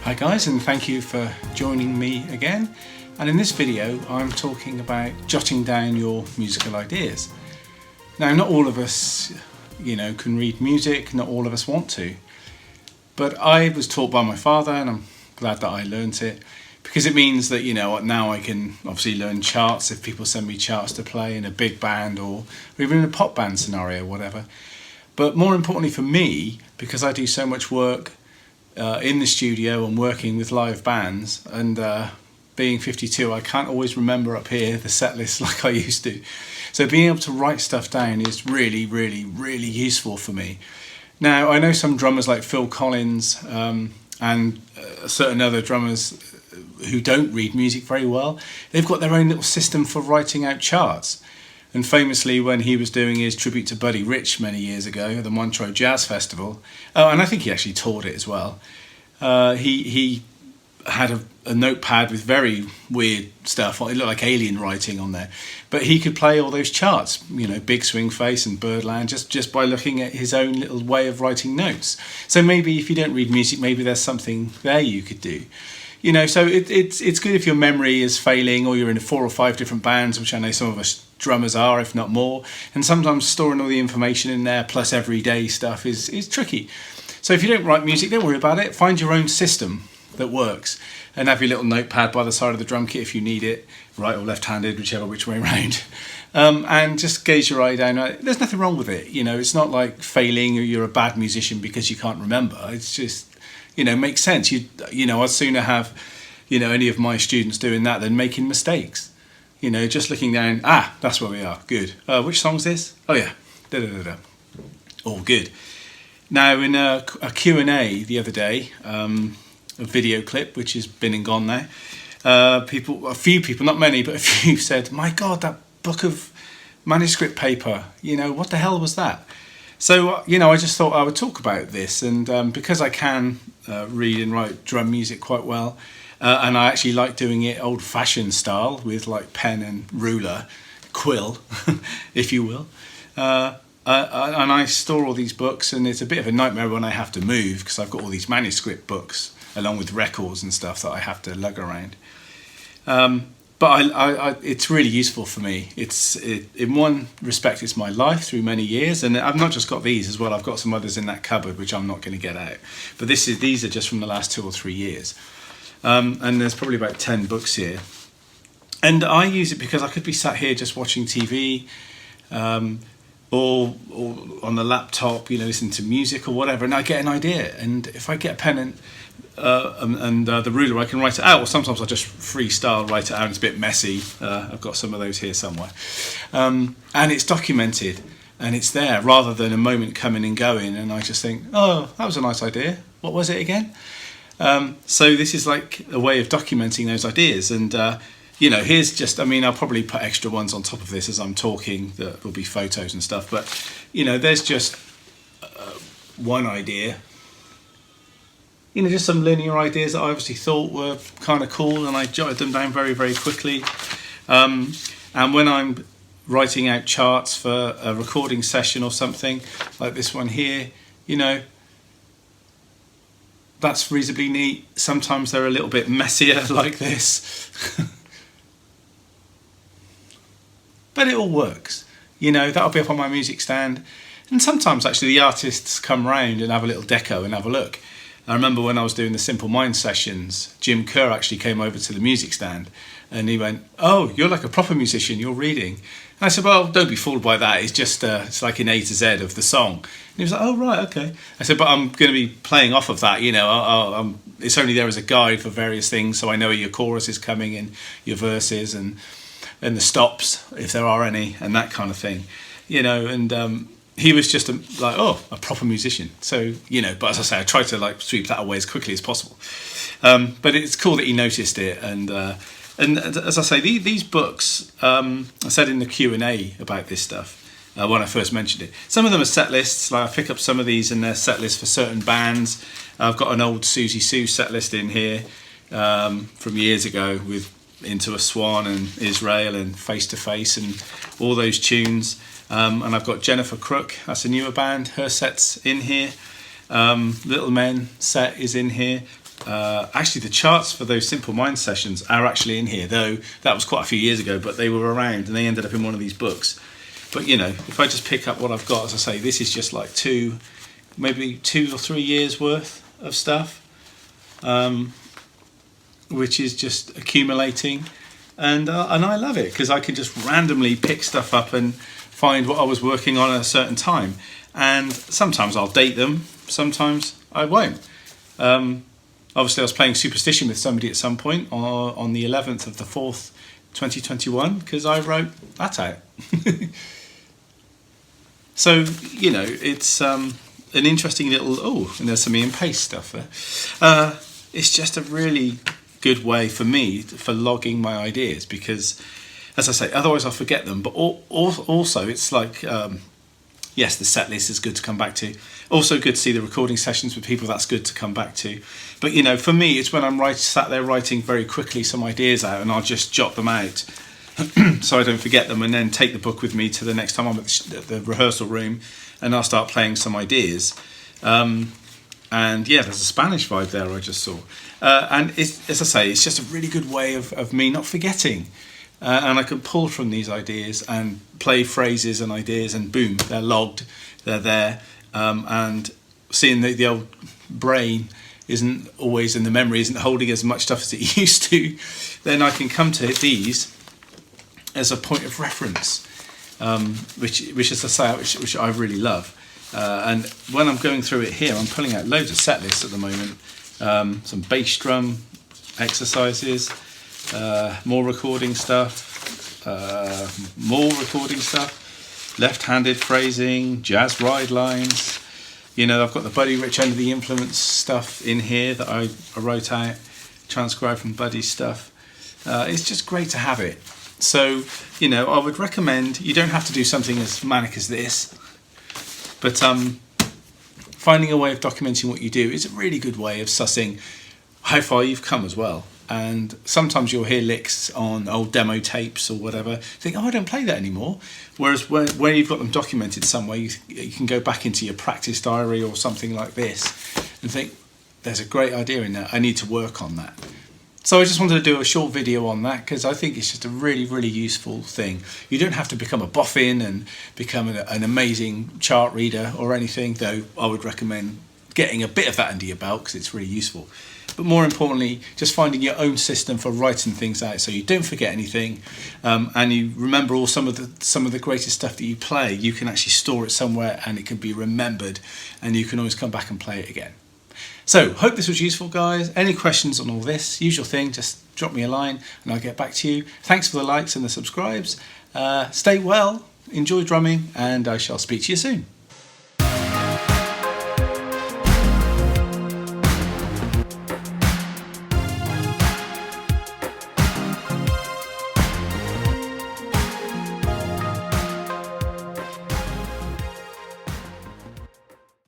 Hi guys, and thank you for joining me again. And in this video I'm talking about jotting down your musical ideas. Now, not all of us can read music, not all of us want to, but I was taught by my father, and I'm glad that I learnt it, because it means that now I can obviously learn charts if people send me charts to play in a big band or even in a pop band scenario, whatever. But more importantly for me, because I do so much work in the studio and working with live bands, and being 52, I can't always remember up here the set list like I used to. So being able to write stuff down is really, really, really useful for me. Now, I know some drummers like Phil Collins and certain other drummers who don't read music very well. They've got their own little system for writing out charts. And famously, when he was doing his tribute to Buddy Rich many years ago at the Montreux Jazz Festival, and I think he actually toured it as well, he had a notepad with very weird stuff. It looked like alien writing on there. But he could play all those charts, Big Swing Face and Birdland, just by looking at his own little way of writing notes. So maybe if you don't read music, maybe there's something there you could do. So it's good if your memory is failing, or you're in 4 or 5 different bands, which I know some of us drummers are, if not more. And sometimes storing all the information in there, plus everyday stuff, is tricky. So if you don't write music, don't worry about it. Find your own system that works, and have your little notepad by the side of the drum kit if you need it, right or left-handed, which way around. And just gauge your eye down. There's nothing wrong with it. It's not like failing or you're a bad musician because you can't remember. It's just, makes sense. I'd sooner have, any of my students doing that than making mistakes. Just looking down, that's where we are, good. Which song's this? Oh yeah, da-da-da-da. All good. Now, in a Q&A the other day, a video clip, which has been and gone now, a few people, not many, but a few said, my God, that book of Manuscript Paper, what the hell was that? So, I just thought I would talk about this, and because I can read and write drum music quite well, and I actually like doing it old-fashioned style with like pen and ruler, quill, if you will. And I store all these books, and it's a bit of a nightmare when I have to move, because I've got all these manuscript books along with records and stuff that I have to lug around. But it's really useful for me. In one respect, it's my life through many years, and I've not just got these as well. I've got some others in that cupboard which I'm not going to get out. But these are just from the last 2 or 3 years, and there's probably about 10 books here. And I use it because I could be sat here just watching TV, or on the laptop, listening to music or whatever, and I get an idea. And if I get a pen and the ruler, I can write it out, or sometimes I just freestyle write it out. It's a bit messy. I've got some of those here somewhere, and it's documented and it's there, rather than a moment coming and going and I just think, oh, that was a nice idea, what was it again? So this is like a way of documenting those ideas. And here's just, I'll probably put extra ones on top of this as I'm talking that will be photos and stuff, but there's just one idea. Just some linear ideas that I obviously thought were kind of cool, and I jotted them down very, very quickly. And when I'm writing out charts for a recording session or something, like this one here, that's reasonably neat. Sometimes they're a little bit messier like this. But it all works. That'll be up on my music stand. And sometimes actually the artists come round and have a little deco and have a look. I remember when I was doing the Simple Minds sessions, Jim Kerr actually came over to the music stand and he went, oh, you're like a proper musician, you're reading. And I said, well, don't be fooled by that. It's just, it's like an A to Z of the song. And he was like, oh, right, okay. I said, but I'm going to be playing off of that, it's only there as a guide for various things, so I know your chorus is coming and your verses and the stops, if there are any, and that kind of thing, and he was just a proper musician. So, but as I say, I tried to sweep that away as quickly as possible. But it's cool that he noticed it. And as I say, these books, I said in the Q&A about this stuff, when I first mentioned it, some of them are set lists. Like I pick up some of these and they're set lists for certain bands. I've got an old Susie Sue set list in here from years ago with Into a Swan and Israel and Face to Face and all those tunes. And I've got Jennifer Crook, that's a newer band, her set's in here. Little Men set is in here. Actually, the charts for those Simple Minds sessions are actually in here, though that was quite a few years ago, but they were around and they ended up in one of these books. But you know, if I just pick up what I've got, as I say, this is just like maybe 2 or 3 years worth of stuff, which is just accumulating, and I love it because I can just randomly pick stuff up and find what I was working on at a certain time, and sometimes I'll date them, sometimes I won't. Obviously, I was playing Superstition with somebody at some point on the 11th of the 4th, 2021, because I wrote that out. So, you know, it's an interesting little... Oh, and there's some Ian Pace stuff there. It's just a really good way for me for logging my ideas because, as I say, otherwise I'll forget them. But also, it's like... yes, the set list is good to come back to. Also good to see the recording sessions with people, that's good to come back to. But, you know, for me, it's when I'm sat there writing very quickly some ideas out and I'll just jot them out so I don't forget them, and then take the book with me to the next time I'm at the rehearsal room and I'll start playing some ideas. And yeah, there's a Spanish vibe there I just saw. And it's, as I say, it's just a really good way of me not forgetting. And I can pull from these ideas and play phrases and ideas, and boom, they're logged, they're there. And seeing the old brain isn't always, and the memory isn't holding as much stuff as it used to, then I can come to these as a point of reference, which as I say, which I really love. And when I'm going through it here, I'm pulling out loads of set lists at the moment, some bass drum exercises, more recording stuff, left-handed phrasing, jazz ride lines. You know, I've got the Buddy Rich Under the Influence stuff in here that I wrote out, transcribed from Buddy's stuff. It's just great to have it. So, you know, I would recommend, you don't have to do something as manic as this, but finding a way of documenting what you do is a really good way of sussing how far you've come as well. And sometimes you'll hear licks on old demo tapes or whatever, think, oh, I don't play that anymore. Whereas when you've got them documented somewhere, you can go back into your practice diary or something like this and think, there's a great idea in there, I need to work on that. So I just wanted to do a short video on that because I think it's just a really, really useful thing. You don't have to become a boffin and become an amazing chart reader or anything, though I would recommend getting a bit of that under your belt because it's really useful. But more importantly, just finding your own system for writing things out so you don't forget anything, and you remember some of the greatest stuff that you play. You can actually store it somewhere and it can be remembered, and you can always come back and play it again. So, hope this was useful, guys. Any questions on all this, usual thing, just drop me a line and I'll get back to you. Thanks for the likes and the subscribes. Stay well, enjoy drumming, and I shall speak to you soon.